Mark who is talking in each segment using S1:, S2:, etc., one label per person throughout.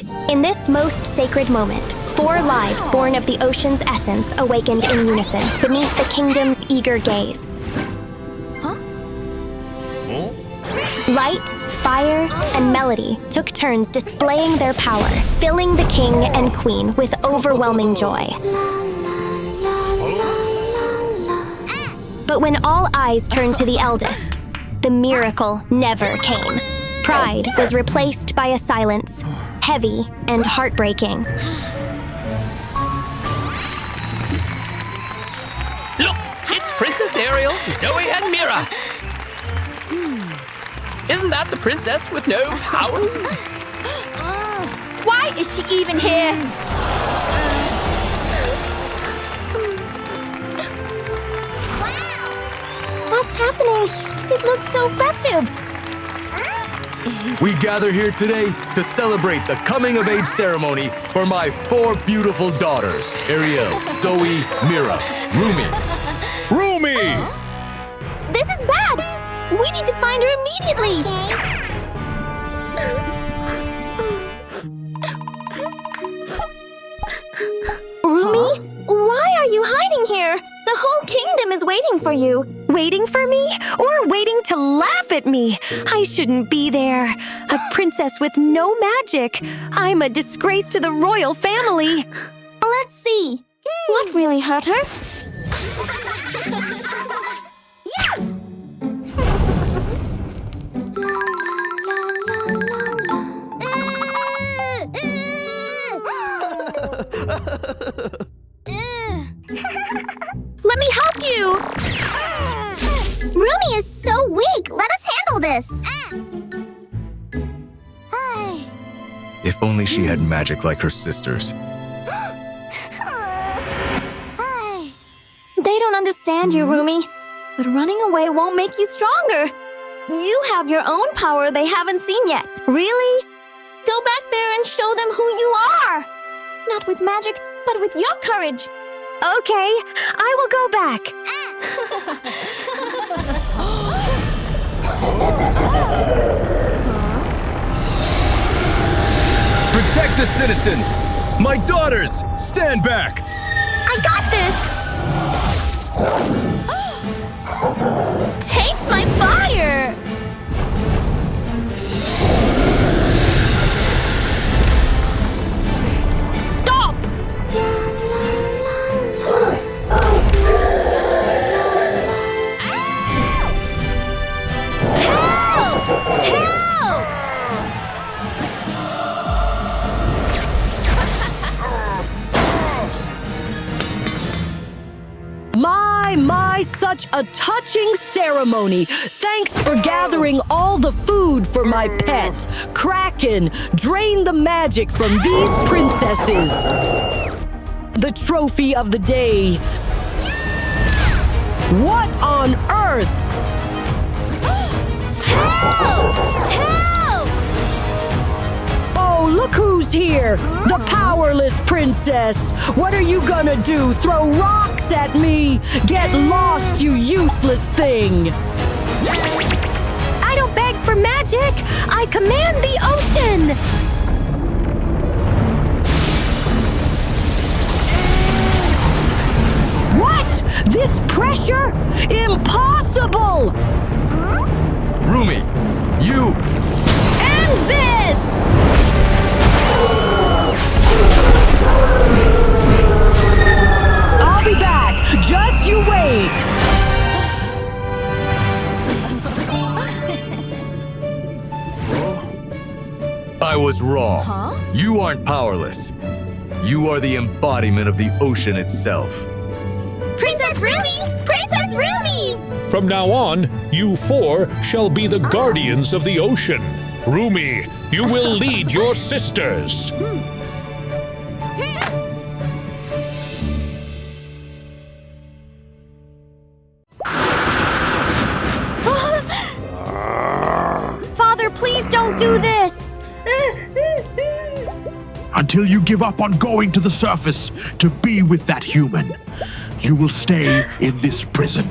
S1: In this most sacred moment, 4 lives born of the ocean's essence awakened in unison beneath the kingdom's eager gaze. Light, fire, and melody took turns displaying their power, filling the king and queen with overwhelming joy. But when all eyes turned to the eldest, the miracle never came. Pride was replaced by a silence, heavy and heartbreaking.
S2: Look, it's Princess Ariel, Zoe, and Mira. Isn't that the princess with no powers?
S3: Why is she even here?
S1: What's happening? It looks so festive.
S4: We gather here today to celebrate the coming-of-age ceremony for my 4 beautiful daughters, Ariel, Zoe, Mira, Rumi.
S5: Rumi!
S1: This is bad! We need to find her immediately! Rumi, why are you hiding here? The whole kingdom is waiting for you. Waiting for me? Or waiting to laugh at me? I shouldn't be there. A princess with no magic. I'm a disgrace to the royal family. Let's see. What really hurt her? Let me help you!
S6: Rumi is so weak! Let us handle this!
S4: If only she had magic like her sisters.
S1: They don't understand you, Rumi. But running away won't make you stronger. You have your own power they haven't seen yet. Really? Go back there and show them who you are! Not with magic, but with your courage. Okay, I will go back.
S5: Protect the citizens! My daughters, stand back!
S1: I got this! Taste my fire!
S3: Stop!
S7: My, such a touching ceremony. Thanks for gathering all the food for my pet. Kraken, drain the magic from these princesses. The trophy of the day. What on earth?
S1: Help! Help!
S7: Oh, look who's here! The powerless princess! What are you gonna do? Throw rocks at me? Get lost, you useless thing!
S1: I don't beg for magic! I command the ocean!
S7: What? This pressure? Impossible!
S4: Rumi, you!
S1: End this!
S7: I'll be back! Just you wait!
S4: I was wrong. You aren't powerless. You are the embodiment of the ocean itself.
S6: Princess Rumi! Princess Rumi!
S5: From now on, you 4 shall be the guardians of the ocean. Rumi, you will lead your sisters.
S1: Father, please don't do this!
S8: Until you give up on going to the surface to be with that human, you will stay in this prison.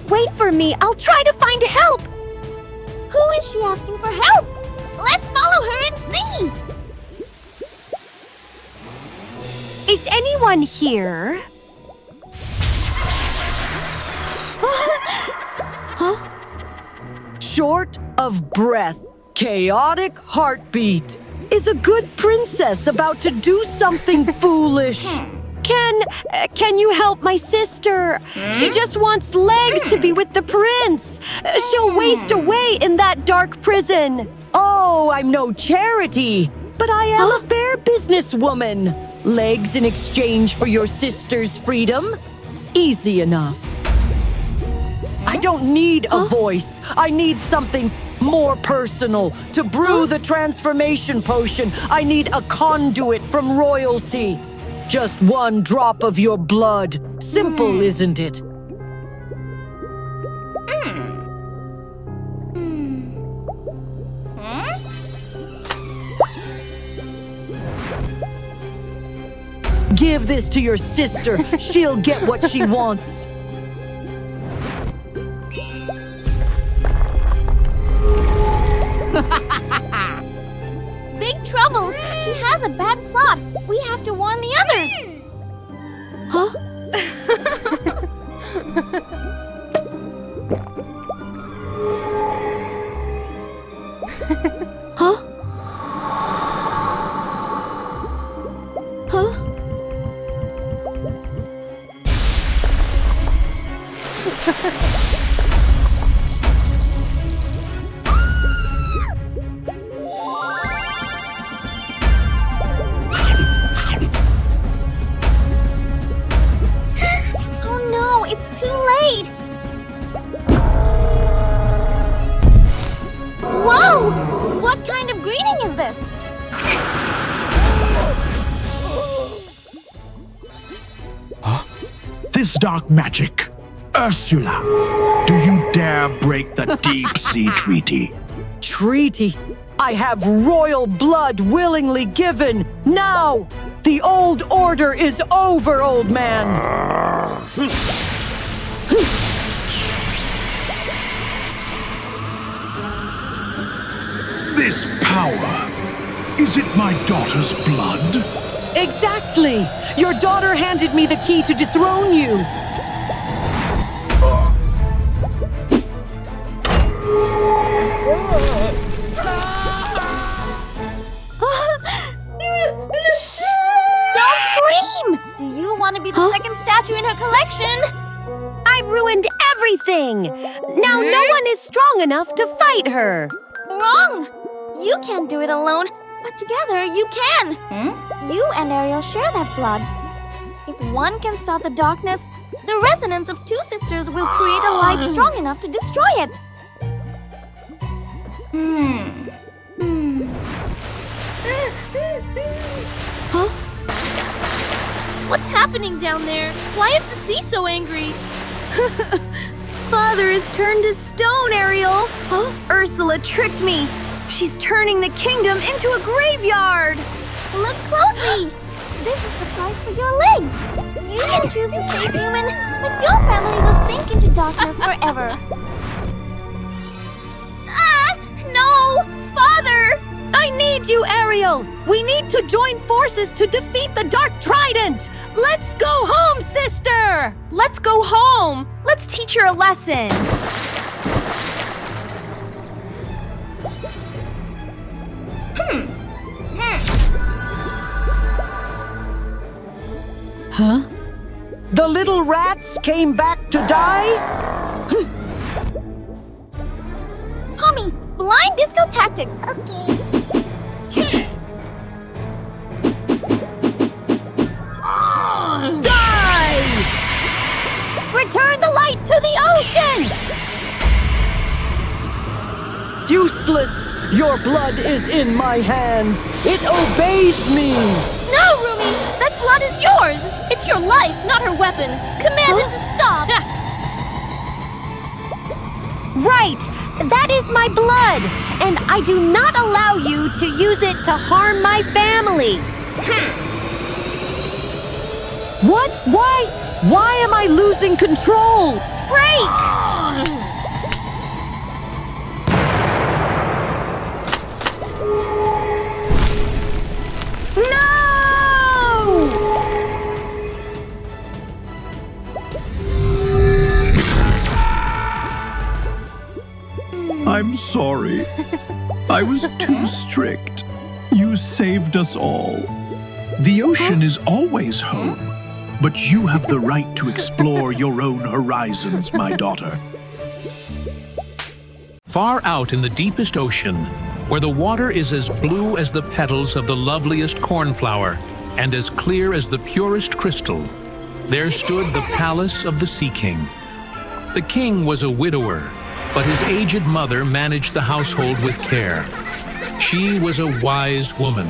S1: Wait for me. I'll try to find help. Who
S6: is she asking for help? Let's follow her and see!
S1: Is anyone here?
S7: Short of breath, chaotic heartbeat. Is a good princess about to do something foolish?
S1: Can you help my sister? She just wants legs to be with the prince. She'll waste away in that dark prison.
S7: Oh, I'm no charity, but I am a fair businesswoman. Legs in exchange for your sister's freedom? Easy enough. I don't need a voice. I need something more personal. To brew the transformation potion, I need a conduit from royalty. Just one drop of your blood. Simple, isn't it? Give this to your sister. She'll get what she wants.
S6: Big trouble! She has a bad plot. We have to warn the others. Oh no, it's too late. Whoa! What kind of greeting is this?
S8: This dark magic. Ursula, do you dare break the deep sea treaty?
S7: Treaty. I have royal blood willingly given. Now, the old order is over, old man.
S8: This power, is it my daughter's blood?
S7: Exactly. Your daughter handed me the key to dethrone you.
S6: Don't scream! Do you want to be the second statue in her collection?
S1: I've ruined everything. Now no one is strong enough to fight her.
S6: Wrong! You can't do it alone, but together you can. You and Ariel share that blood. If one can stop the darkness, the resonance of two sisters will create a light strong enough to destroy it. What's happening down there? Why is the sea so angry?
S1: Father is turned to stone, Ariel. Ursula tricked me. She's turning the kingdom into a graveyard.
S6: Look closely. This is the price for your legs. You can choose to stay human, but your family will sink into darkness forever. No! Father!
S1: I need you, Ariel. We need to join forces to defeat the Dark Trident. Let's go home, sister.
S3: Let's go home. Let's teach her a lesson.
S7: The little rats came back to die?
S6: Pomi, blind disco tactic. Okay.
S7: Die!
S1: Return the light to the ocean.
S7: Useless! Your blood is in my hands. It obeys me.
S6: No, Rumi! That blood is yours! It's your life, not her weapon. Command it to stop!
S1: Right. That is my blood, and I do not allow you to use it to harm my family.
S7: What? Why am I losing control?
S1: Break!
S8: I'm sorry. I was too strict. You saved us all. The ocean is always home, but you have the right to explore your own horizons, my daughter.
S5: Far out in the deepest ocean, where the water is as blue as the petals of the loveliest cornflower and as clear as the purest crystal, there stood the palace of the Sea King. The king was a widower, but his aged mother managed the household with care. She was a wise woman,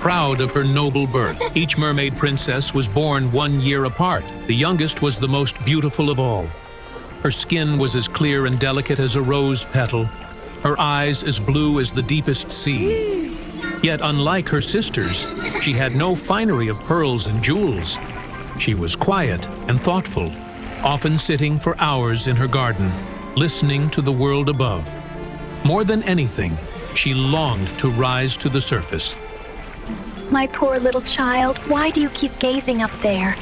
S5: proud of her noble birth. Each mermaid princess was born 1 year apart. The youngest was the most beautiful of all. Her skin was as clear and delicate as a rose petal, her eyes as blue as the deepest sea. Yet unlike her sisters, she had no finery of pearls and jewels. She was quiet and thoughtful, often sitting for hours in her garden, listening to the world above. More than anything, she longed to rise to the surface.
S1: My poor little child, why do you keep gazing up there?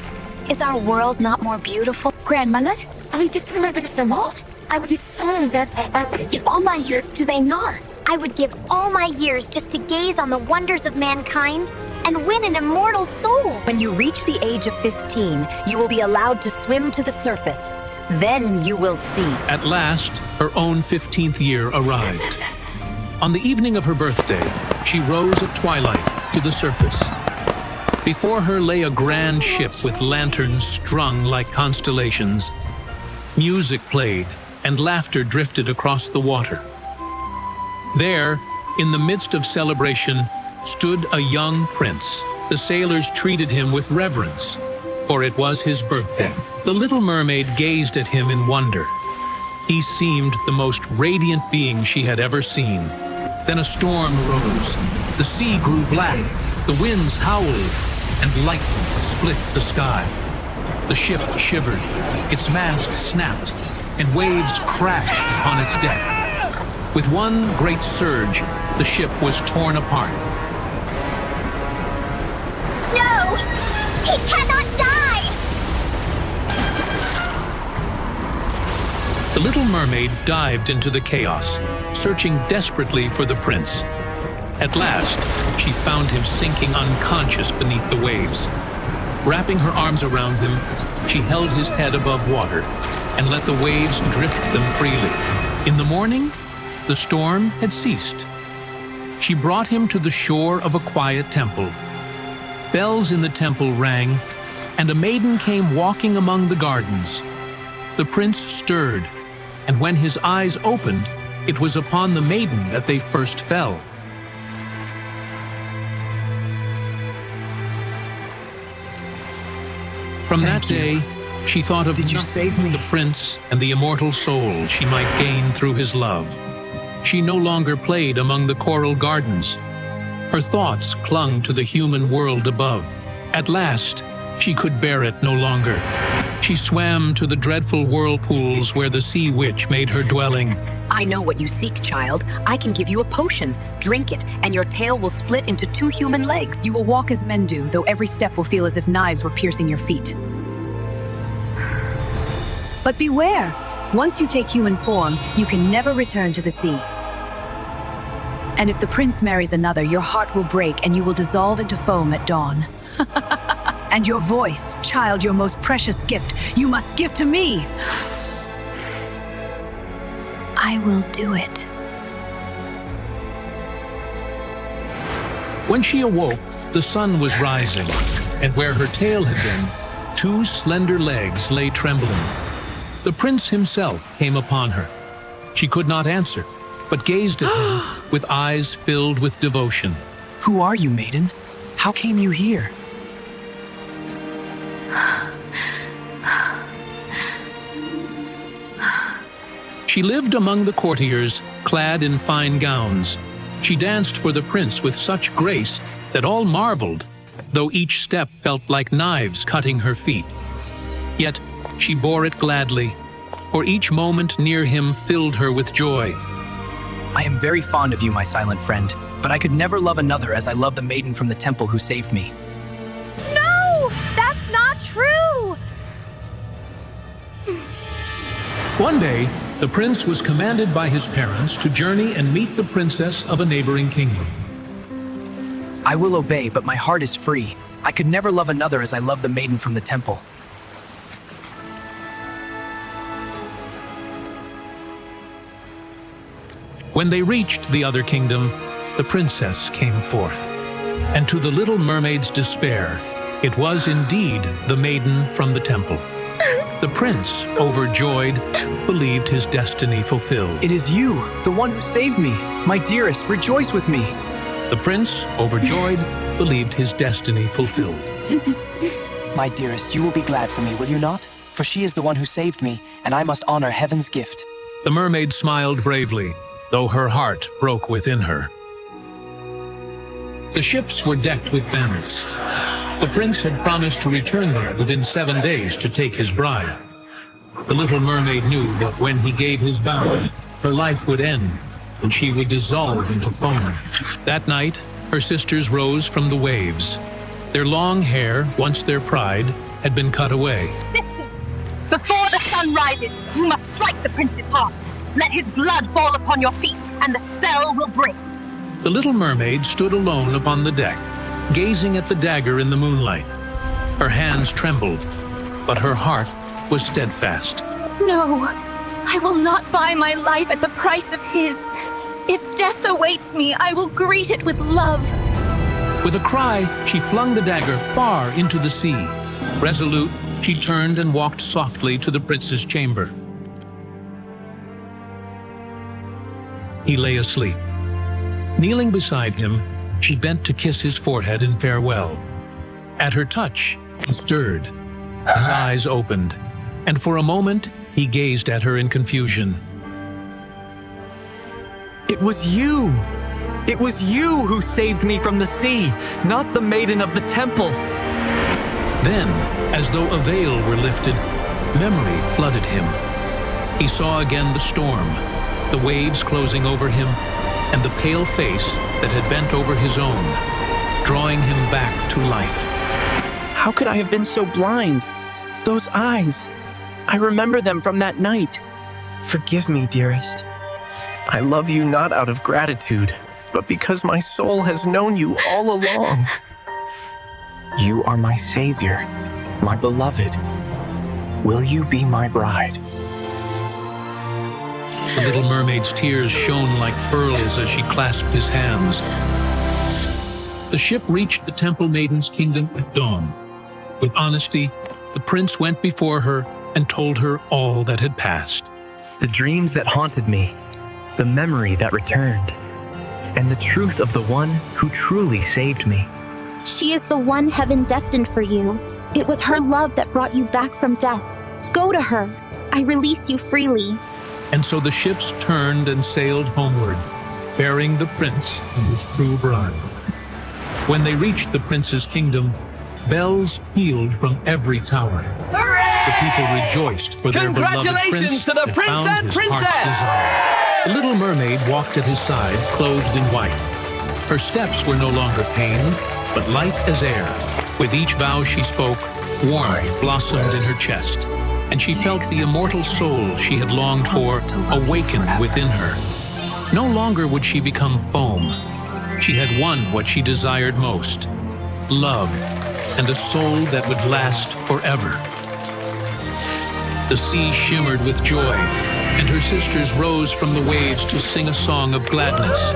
S1: Is our world not more beautiful?
S9: Grandmother, I just remembered so much. I would be so that I would give all my years to they not.
S1: I would give all my years just to gaze on the wonders of mankind and win an immortal soul.
S7: When you reach the age of 15, you will be allowed to swim to the surface. Then you will see.
S5: At last, her own 15th year arrived. On the evening of her birthday, she rose at twilight to the surface. Before her lay a grand ship with lanterns strung like constellations. Music played, and laughter drifted across the water. There, in the midst of celebration, stood a young prince. The sailors treated him with reverence, for it was his birthday. The little mermaid gazed at him in wonder. He seemed the most radiant being she had ever seen. Then a storm arose. The sea grew black, the winds howled, and lightning split the sky. The ship shivered, its mast snapped, and waves crashed upon its deck. With one great surge, the ship was torn apart.
S1: No! He cannot die!
S5: The little mermaid dived into the chaos, searching desperately for the prince. At last, she found him sinking unconscious beneath the waves. Wrapping her arms around him, she held his head above water and let the waves drift them freely. In the morning, the storm had ceased. She brought him to the shore of a quiet temple. Bells in the temple rang, and a maiden came walking among the gardens. The prince stirred, and when his eyes opened, it was upon the maiden that they first fell. From that day, she thought of nothing but the prince and the immortal soul she might gain through his love. She no longer played among the coral gardens. Her thoughts clung to the human world above. At last, she could bear it no longer. She swam to the dreadful whirlpools where the sea witch made her dwelling.
S7: I know what you seek, child. I can give you a potion. Drink it, and your tail will split into 2 human legs.
S10: You will walk as men do, though every step will feel as if knives were piercing your feet. But beware! Once you take human form, you can never return to the sea. And if the prince marries another, your heart will break and you will dissolve into foam at dawn. And your voice, child, your most precious gift, you must give to me!
S1: I will do it.
S5: When she awoke, the sun was rising, and where her tail had been, 2 slender legs lay trembling. The prince himself came upon her. She could not answer, but gazed at him with eyes filled with devotion.
S11: Who are you, maiden? How came you here?
S5: She lived among the courtiers, clad in fine gowns. She danced for the prince with such grace that all marveled, though each step felt like knives cutting her feet. Yet she bore it gladly, for each moment near him filled her with joy.
S11: I am very fond of you, my silent friend, but I could never love another as I love the maiden from the temple who saved me.
S3: No! That's not true!
S5: One day, The prince was commanded by his parents to journey and meet the princess of a neighboring kingdom.
S11: I will obey, but my heart is free. I could never love another as I love the maiden from the temple.
S5: When they reached the other kingdom, the princess came forth. And to the little mermaid's despair, it was indeed the maiden from the temple. The prince, overjoyed, believed his destiny fulfilled.
S11: It is you, the one who saved me. My dearest, rejoice with me.
S5: The prince, overjoyed, believed his destiny fulfilled.
S12: My dearest, you will be glad for me, will you not? For she is the one who saved me, and I must honor heaven's gift.
S5: The mermaid smiled bravely, though her heart broke within her. The ships were decked with banners. The prince had promised to return there within 7 days to take his bride. The little mermaid knew that when he gave his vow, her life would end, and she would dissolve into foam. That night, her sisters rose from the waves. Their long hair, once their pride, had been cut away.
S9: Sister, before the sun rises, you must strike the prince's heart. Let his blood fall upon your feet, and the spell will break.
S5: The little mermaid stood alone upon the deck, gazing at the dagger in the moonlight. Her hands trembled, but her heart was steadfast.
S9: No, I will not buy my life at the price of his. If death awaits me, I will greet it with love.
S5: With a cry, she flung the dagger far into the sea. Resolute, she turned and walked softly to the prince's chamber. He lay asleep. Kneeling beside him, she bent to kiss his forehead in farewell. At her touch, he stirred. His eyes opened, and for a moment, he gazed at her in confusion.
S13: It was you! It was you who saved me from the sea, not the maiden of the temple!
S5: Then, as though a veil were lifted, memory flooded him. He saw again the storm, the waves closing over him, and the pale face that had bent over his own, drawing him back to life.
S13: How could I have been so blind? Those eyes, I remember them from that night. Forgive me, dearest. I love you not out of gratitude, but because my soul has known you all along. You are my savior, my beloved. Will you be my bride?
S5: The little mermaid's tears shone like pearls as she clasped his hands. The ship reached the temple maiden's kingdom at dawn. With honesty, the prince went before her and told her all that had passed.
S11: The dreams that haunted me, the memory that returned, and the truth of the one who truly saved me.
S6: She is the one heaven destined for you. It was her love that brought you back from death. Go to her. I release you freely.
S5: And so the ships turned and sailed homeward, bearing the prince and his true bride. When they reached the prince's kingdom, bells pealed from every tower.
S2: Hooray!
S5: The people rejoiced for their beloved prince
S2: Congratulations to the
S5: that
S2: prince
S5: found
S2: and
S5: his
S2: princess!
S5: heart's desire. The little mermaid walked at his side, clothed in white. Her steps were no longer pain, but light as air. With each vow she spoke, warmth blossomed in her chest, and she felt the immortal soul she had longed for awaken within her. No longer would she become foam. She had won what she desired most, love, and a soul that would last forever. The sea shimmered with joy, and her sisters rose from the waves to sing a song of gladness.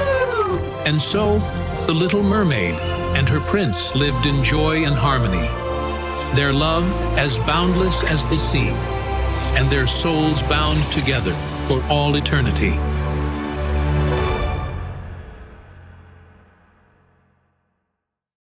S5: And so, the little mermaid and her prince lived in joy and harmony, their love as boundless as the sea, and their souls bound together for all eternity.